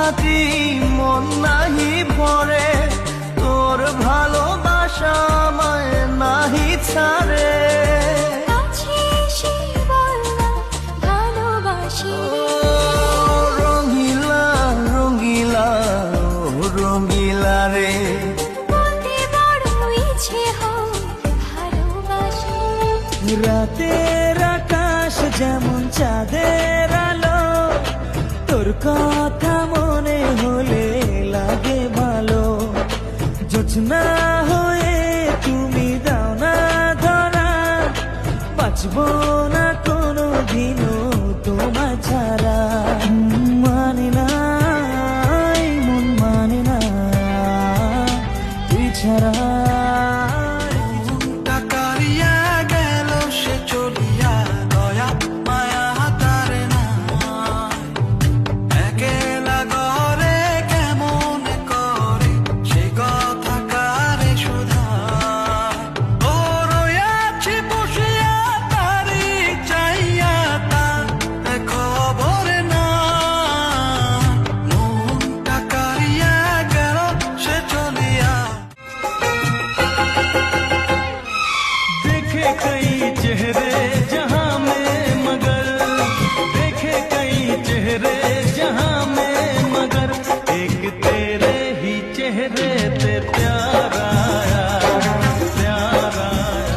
থাকি মন নাহি ভরে, তোর ভালোবাসা আমায় নাহি ছাড়ে। রঙিলা রঙিলা রঙিলা রে, রাতের আকাশ যেমন চাঁদের আলো, তোর কথা মনে হলে লাগে ভালো। জোছনা হয়ে তুমি দাও না ধরা, বাঁচবো না কোনো দিনও তোমার ছাড়া। মানে না মন মানে না তুই ছাড়া। कई चेहरे जहां में मगर, देखे कई चेहरे जहां में मगर, एक तेरे ही चेहरे पे प्यार आया, प्यार आया।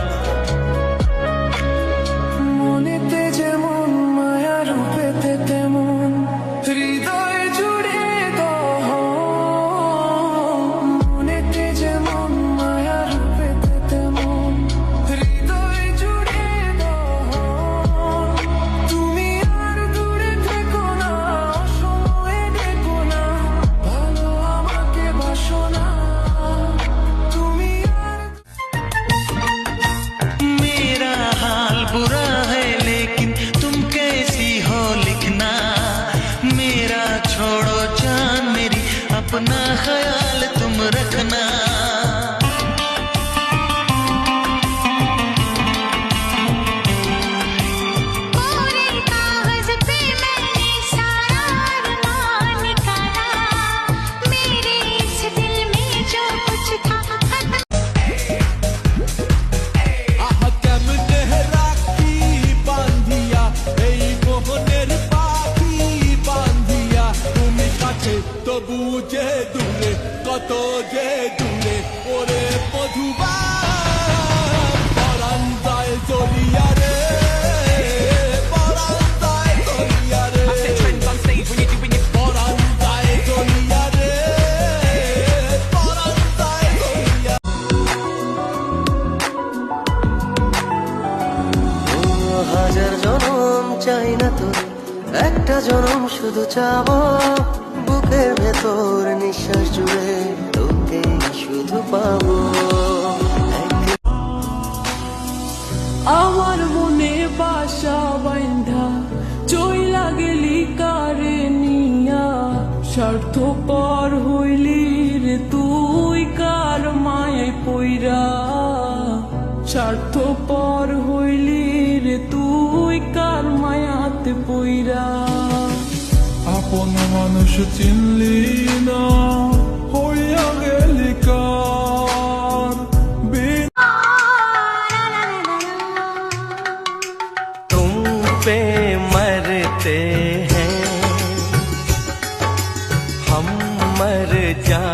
মনেতে যেমন মায়া রূপেতে তেমন হৃদয় জুড়ে দহন, মনেতে যেমন মায়া রূপেতে তেমন হৃদয় জুড়ে দহন। তুমি আর দূরে থেকো না, সময়ে দেখো না, ভালো আমাকে বাসো না তুমি আর। मेरा हाल बुरा है लेकिन तुम कैसी हो लिखना, मेरा छोड़ो जान मेरी, अपना ख्याल तुम रखना। তবু যে দূরে, কত যে দূরে, ওরে মধুবা পরাণ যায় জড়িয়া রে, পরাণ যায় জড়িয়া রে, পরাণ যায় জড়িয়া রে, পরাণ যায় জড়িয়া। হাজার জনম চাই না তো, একটা জনম শুধু চাবো, বুকের ভেতর নিঃশ্বাস জুড়ে তোকে শুধু পাবো। আমার মনে বাসা বাইন্ধা চইলা গেলি কারে নিয়া, স্বার্থপর হইলি রে তুই কার মায়ায় পইরা, স্বার্থপর হইলি রে তুই কার মায়াতে পইরা। আপন মানুষ চিনলি না, হইয়া গেলি কার तुम पे मरते हैं हम मर जा